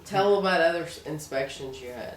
Tell about other inspections you had.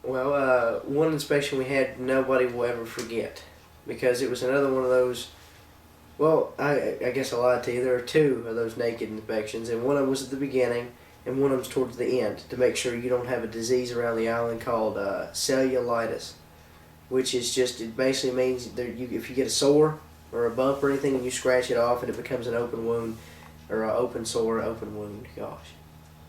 Well, one inspection we had nobody will ever forget because it was another one of those. Well, I guess I lied to you. There are two of those naked inspections, and one of them was at the beginning, and one of them's towards the end to make sure you don't have a disease around the island called cellulitis, which is just it basically means that if you get a sore or a bump or anything and you scratch it off and it becomes an open wound or an open sore, open wound. Gosh,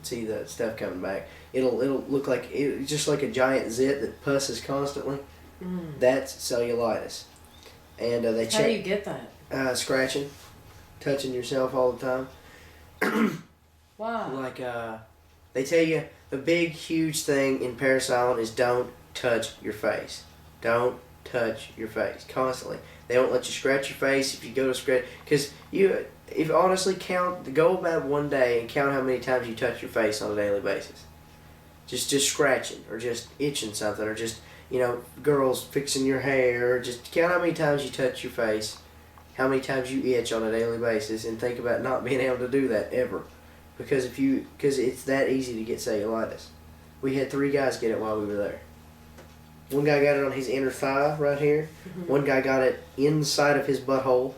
see the stuff coming back. It'll look like just like a giant zit that pusses constantly. That's cellulitis, and they check. How do you get that? Scratching, touching yourself all the time. Why? Like they tell you the big huge thing in Parris Island is don't touch your face. Don't touch your face constantly. They don't let you scratch your face if you go to scratch because if honestly go about one day and count how many times you touch your face on a daily basis. Just scratching or just itching something or just girls fixing your hair. Just count how many times you touch your face, how many times you itch on a daily basis, and think about not being able to do that ever, because it's that easy to get cellulitis. We had 3 guys get it while we were there. One guy got it on his inner thigh right here. One guy got it inside of his butthole.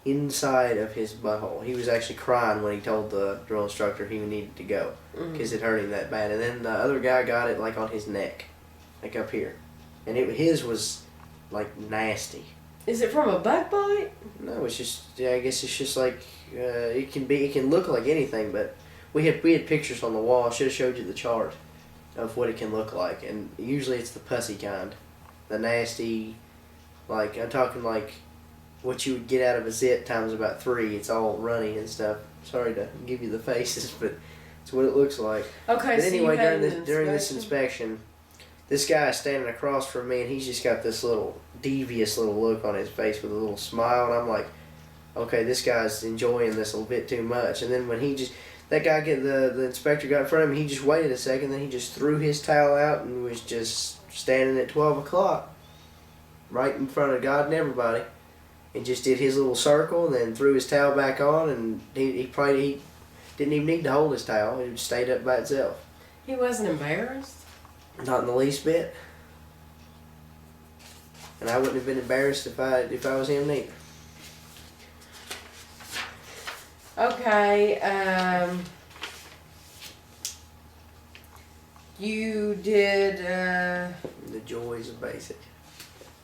Inside of his butthole. He was actually crying when he told the drill instructor he needed to go because it hurt him that bad. And then the other guy got it like on his neck, like up here, and his was like nasty. Is it from a bug bite? No, it's just I guess it's just like it can look like anything, but we had pictures on the wall. I should have showed you the chart of what it can look like, and usually it's the pussy kind, the nasty, like I'm talking like what you would get out of a zit times about 3. It's all runny and stuff. Sorry to give you the faces, but it's what it looks like. Okay, but so anyway, during this inspection, this guy is standing across from me, and he's just got this little devious little look on his face with a little smile, and I'm like, okay, this guy's enjoying this a little bit too much. And then when the inspector got in front of him, he just waited a second, then he just threw his towel out and was just standing at 12 o'clock, right in front of God and everybody, and just did his little circle, and then threw his towel back on, and he didn't even need to hold his towel. It just stayed up by itself. He wasn't embarrassed? Not in the least bit. And I wouldn't have been embarrassed if I was him neither. Okay, you did The joys of basic.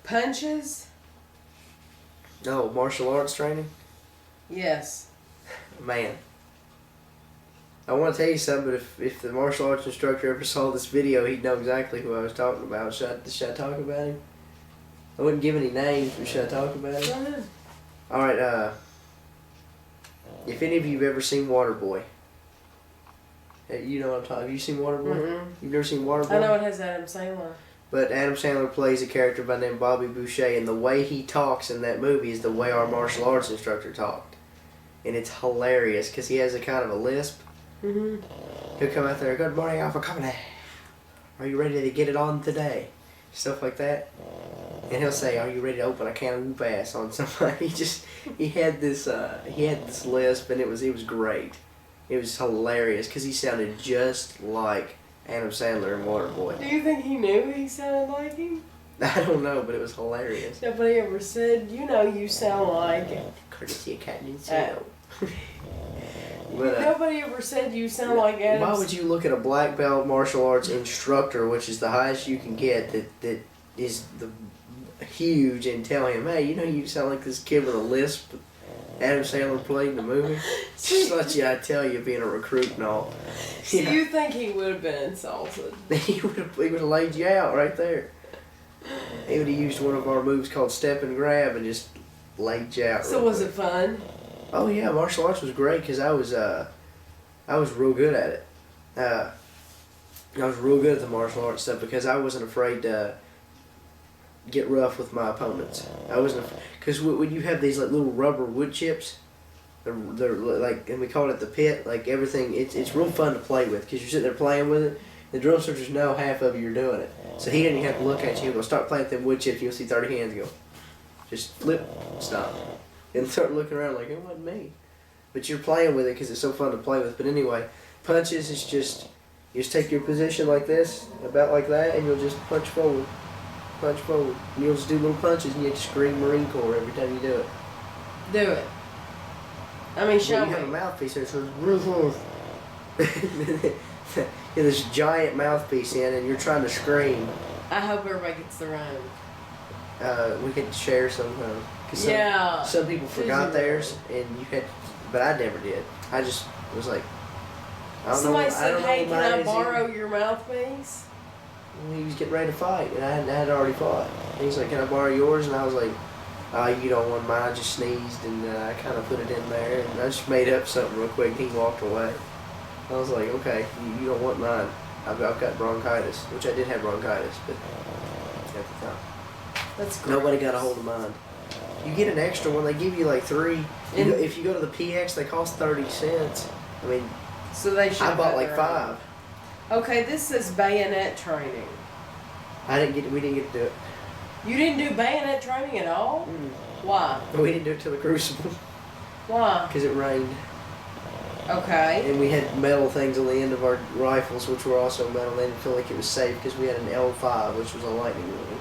punches? No, martial arts training? Yes. Man. I want to tell you something, but if the martial arts instructor ever saw this video, he'd know exactly who I was talking about. Should I talk about him? I wouldn't give any names, but should I talk about him? Go ahead. Alright, if any of you have ever seen Waterboy, you know what I'm talking about. Have you seen Waterboy? Mm-mm. You've never seen Waterboy? I know it has Adam Sandler. But Adam Sandler plays a character by the name of Bobby Boucher, and the way he talks in that movie is the way our martial arts instructor talked. And it's hilarious, because he has a kind of a lisp. Mm-hmm. He'll come out there, good morning, Alpha Company. Are you ready to get it on today? Stuff like that. And he'll say, are you ready to open a can of whoop ass on somebody? He had this lisp, and it was great. It was hilarious, because he sounded just like Adam Sandler in Waterboy. Do you think he knew he sounded like him? I don't know, but it was hilarious. Nobody ever said, you sound like it. Courtesy of Captain Zero. Nobody ever said you sound like Adam. Why would you look at a black belt martial arts instructor, which is the highest you can get, that is the huge, and tell him, hey, you sound like this kid with a lisp Adam Sandler played in the movie? Just let you, I tell you, being a recruit and all. So you think he would have been insulted? He would have laid you out right there. He would have used one of our moves called step and grab and just laid you out. So was it fun? Oh yeah, martial arts was great because I was real good at it. I was real good at the martial arts stuff because I wasn't afraid to get rough with my opponents. I wasn't, because when you have these like little rubber wood chips, they're like, and we call it the pit. Like everything, it's real fun to play with because you're sitting there playing with it. The drill instructors know half of you are doing it, so he didn't even have to look at you. He'll go start playing with them wood chips. You'll see 30 hands go, just flip, stop, and start looking around like it wasn't me. But you're playing with it because it's so fun to play with. But anyway, Punches is just, you just take your position like this, about like that, and you'll just punch forward. Punch forward. And you'll just do little punches, and you have to scream Marine Corps every time you do it. Do it. I mean, show Well, you have a me. mouthpiece there, so this giant mouthpiece in, and you're trying to scream. I hope everybody gets their own. We could share sometime. 'Cause Yeah. some people forgot Disney theirs, and you had, but I never did. I just was like, I don't Somebody know. I said, don't "Hey, know can what I mine is borrow either. your mouthpiece?" He was getting ready to fight, and I had already fought. And he's like, "Can I borrow yours?" And I was like, "You don't want mine." I just sneezed, and I kind of put it in there, and I just made up something real quick. And he walked away. I was like, "Okay, you don't want mine. I've got bronchitis," which I did have bronchitis, but at the time, That's great. nobody got a hold of mine. You get an extra one. They give you like 3. And- If you go to the PX, they cost 30 cents. I mean, So they should. I have bought had like their own. 5. Okay, this says bayonet training. We didn't get to do it. You didn't do bayonet training at all? Why? We didn't do it till the Crucible Why? because it rained, Okay. and we had metal things on the end of our rifles, which were also metal. They didn't feel like it was safe because we had an L5, which was a lightning ring.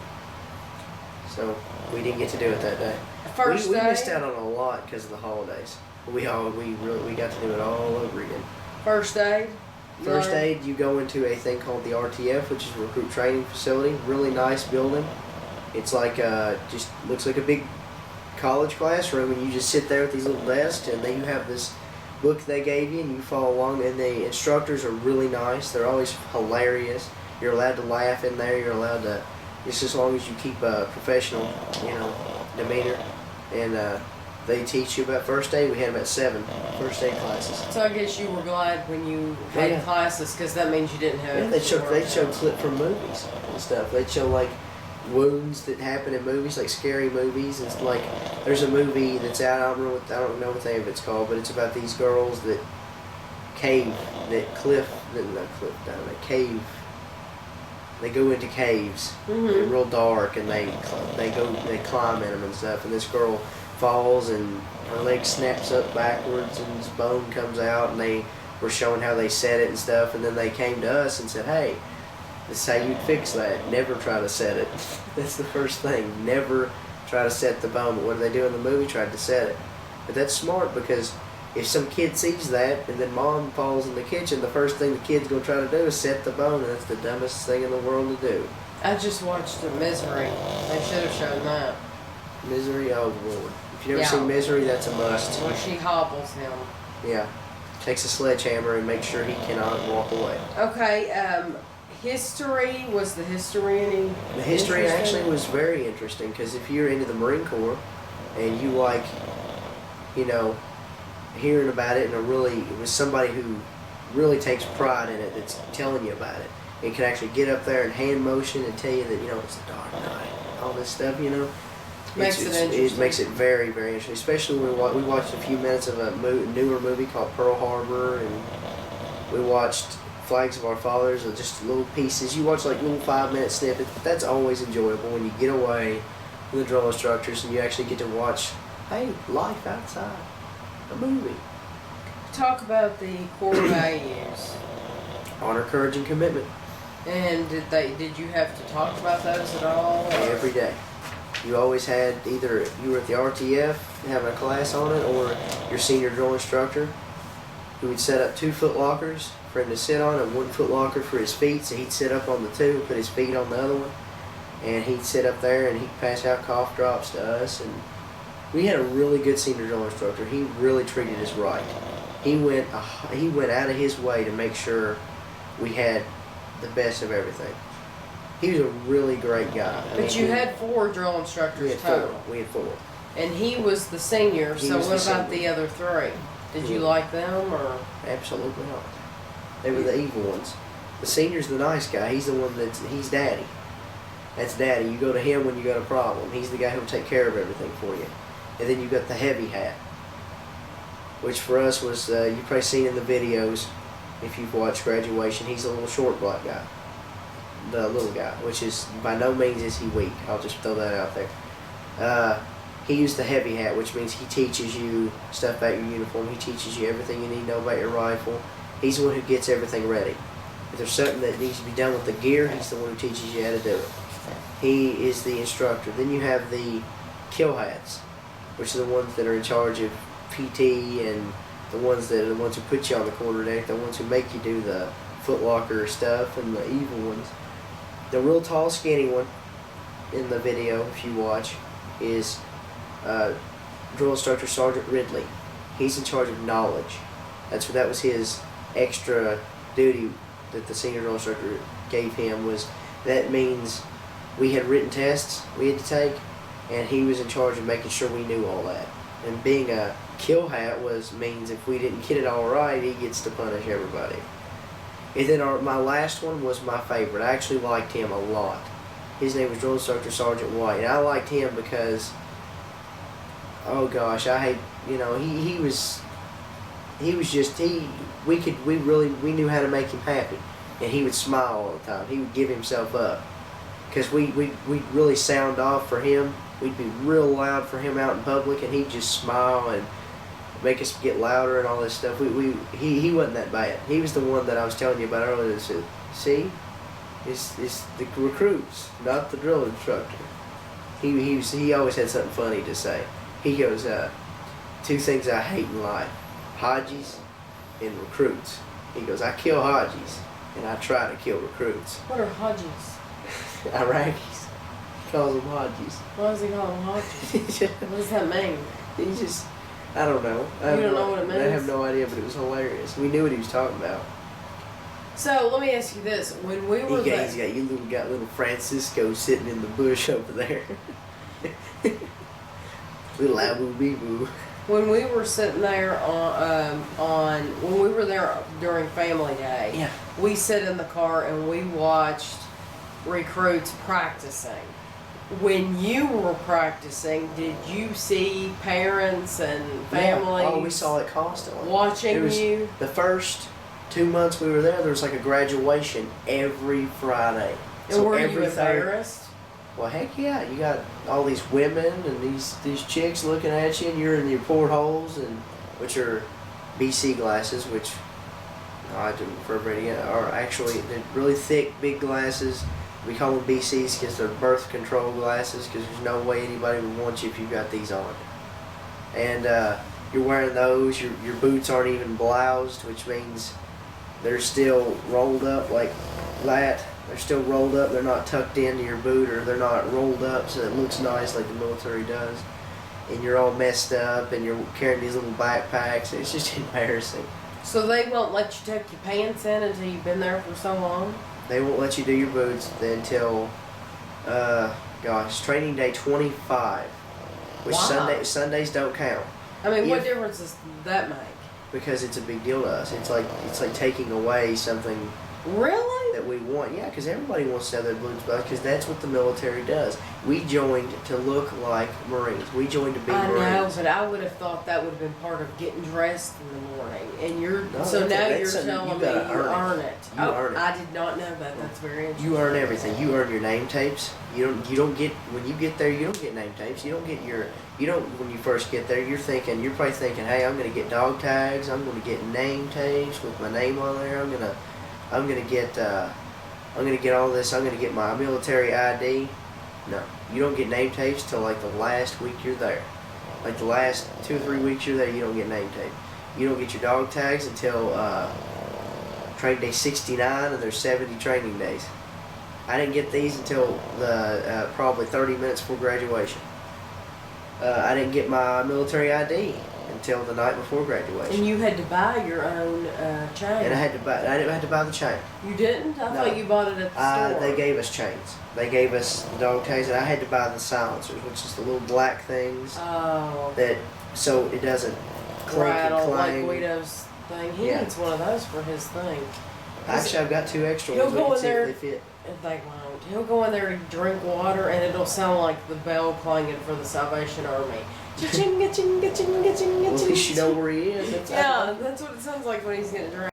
So we didn't get to do it that day. First we day. missed out on a lot because of the holidays. We got to do it all over again. First aid. First Learn. aid, you go into a thing called the RTF, which is a recruit training facility. Really nice building. It's like just looks like a big college classroom, and you just sit there with these little desks, and then you have this book they gave you, and you follow along. And the instructors are really nice. They're always hilarious. You're allowed to laugh in there. You're allowed to, just as long as you keep a professional, demeanor. And they teach you about first aid. We had about 7 first aid classes. So I guess you were glad when you had Yeah. classes because that means you didn't have. Yeah, they to worry show about- clip from movies and stuff. They'd show like wounds that happen in movies, like scary movies. It's like there's a movie that's out. I don't know what the name of it's called, but it's about these girls that cave, cave. They go into caves. They're Mhm. real dark, and they climb in them and stuff. And this girl falls, and her leg snaps up backwards, and this bone comes out. And they were showing how they set it and stuff. And then they came to us and said, "Hey, this is how you'd fix that. Never try to set it." That's the first thing. Never try to set the bone. But what do they do in the movie? Tried to set it. But that's smart, because if some kid sees that and then mom falls in the kitchen, the first thing the kid's going to try to do is set the bone, and that's the dumbest thing in the world to do. I just watched The Misery. They should have shown that. Misery, oh Lord. If you've never Yeah. seen Misery, that's a must. Where she hobbles him. Yeah. Takes a sledgehammer and makes sure he cannot walk away. Okay, history, was the history any The history interesting? actually was very interesting, because if you're into the Marine Corps and you like, hearing about it, and it was somebody who really takes pride in it that's telling you about it, and can actually get up there and hand motion and tell you that, it's the Dark Knight, all this stuff, Makes it interesting. It makes it very, very interesting, especially when we watched a few minutes of a newer movie called Pearl Harbor, and we watched Flags of Our Fathers, or just little pieces. You watch like little 5-minute snippets, but that's always enjoyable when you get away from the drill instructors and you actually get to watch, hey, life outside, a movie. Talk about the core values. Honor, courage, and commitment. And did you have to talk about those at all? or- Every day. You always had, either you were at the RTF having a class on it, or your senior drill instructor, who would set up 2-foot lockers for him to sit on, and 1-foot locker for his feet, so he'd sit up on the 2 and put his feet on the other one, and he'd sit up there and he'd pass out cough drops to us. And we had a really good senior drill instructor. He really treated us right. He went out of his way to make sure we had the best of everything. He was a really great guy. But you had 4 drill instructors we had total. 4. We had 4. And he was the senior, He so was what the about senior. the other 3? Did you Yeah. like them, or? Absolutely not. They were the evil ones. The senior's the nice guy. He's the one he's daddy. That's daddy. You go to him when you got a problem. He's the guy who'll take care of everything for you. And then you got the heavy hat, which for us was, you've probably seen in the videos, if you've watched Graduation, he's a little short black guy. The little guy, which is, by no means is he weak. I'll just throw that out there. He used the heavy hat, which means he teaches you stuff about your uniform. He teaches you everything you need to know about your rifle. He's the one who gets everything ready. If there's something that needs to be done with the gear, he's the one who teaches you how to do it. He is the instructor. Then you have the kill hats, which are the ones that are in charge of PT and the ones who put you on the quarterdeck, the ones who make you do the footlocker stuff, and the evil ones. The real tall, skinny one in the video, if you watch, is drill instructor Sergeant Ridley. He's in charge of knowledge. That was his extra duty that the senior drill instructor gave him. That means we had written tests we had to take, and he was in charge of making sure we knew all that. And being a kill hat means if we didn't get it all right, he gets to punish everybody. And then my last one was my favorite. I actually liked him a lot. His name was Drill Instructor Sergeant White, and I liked him because, oh gosh, we knew how to make him happy, and he would smile all the time. He would give himself up, because we'd really sound off for him. We'd be real loud for him out in public, and he'd just smile and make us get louder and all this stuff. He wasn't that bad. He was the one that I was telling you about earlier that said, see, it's the recruits, not the drill instructor. He always had something funny to say. He goes, two things I hate in life, Hodgies and recruits. He goes, I kill Hodgies and I try to kill recruits. What are Hodgies? Iraqis. He calls them Hodgies. Why does he call them Hodgies? What does that mean? I don't know. You don't know what it means? I have no idea, but it was hilarious. We knew what he was talking about. So let me ask you this: when we were he's got little Francisco sitting in the bush over there. Little Abu Bibu. When we were sitting there when we were there during Family Day, yeah, we sat in the car and we watched recruits practicing. When you were practicing, did you see parents and families? Yeah. Oh, we saw it constantly. Watching you? The first 2 months we were there was like a graduation every Friday. And were you embarrassed? Well, heck yeah. You got all these women and these chicks looking at you, and you're in your portholes, which are BC glasses, which I do for everybody, are actually they're really thick, big glasses. We call them BCs because they're birth control glasses, because there's no way anybody would want you if you've got these on. And you're wearing those. Your boots aren't even bloused, which means they're still rolled up like that. They're still rolled up. They're not tucked into your boot, or they're not rolled up so it looks nice like the military does. And you're all messed up, and you're carrying these little backpacks. It's just embarrassing. So they won't let you tuck your pants in until you've been there for so long? They won't let you do your boots until, training day 25, which Wow. Sundays don't count. I mean, what difference does that make? Because it's a big deal to us. It's like taking away something Really? that we want. Yeah, because everybody wants to have their boots buzzed, because that's what the military does. We joined to look like Marines. We joined to be Marines. I know, but I would have thought that would have been part of getting dressed in the morning. And you're No, so now you're something telling you me gotta you earn it. You earn it. I did not know that. That's very interesting. You earn everything. You earn your name tapes. You don't get when you get there. You don't get name tapes. You don't when you first get there. You're probably thinking, hey, I'm gonna get dog tags. I'm gonna get name tapes with my name on there. I'm gonna get all this. I'm gonna get my military ID. No, you don't get name tapes till like the last week you're there. Like the last 2 or 3 weeks you're there, you don't get name tape. You don't get your dog tags until training day 69, and there's 70 training days. I didn't get these until the probably 30 minutes before graduation. I didn't get my military ID until the night before graduation. And you had to buy your own chain. And I had to buy the chain. You didn't? I thought you bought it at the store. They gave us chains. They gave us the dog tags, and I had to buy the silencers, which is the little black things. Oh. That so it doesn't clink rattle and like clang. Guido's thing. He needs one of those for his thing. Actually, I've got 2 extra He'll ones. go We in can see there. if they fit. If they won't. He'll go in there and drink water, and it'll sound like the bell clanging for the Salvation Army. Cha-ching, cha-ching, cha-ching, cha-ching, Well, at cha-ching. least you know where he is. Yeah, that's what it sounds like when he's getting drunk.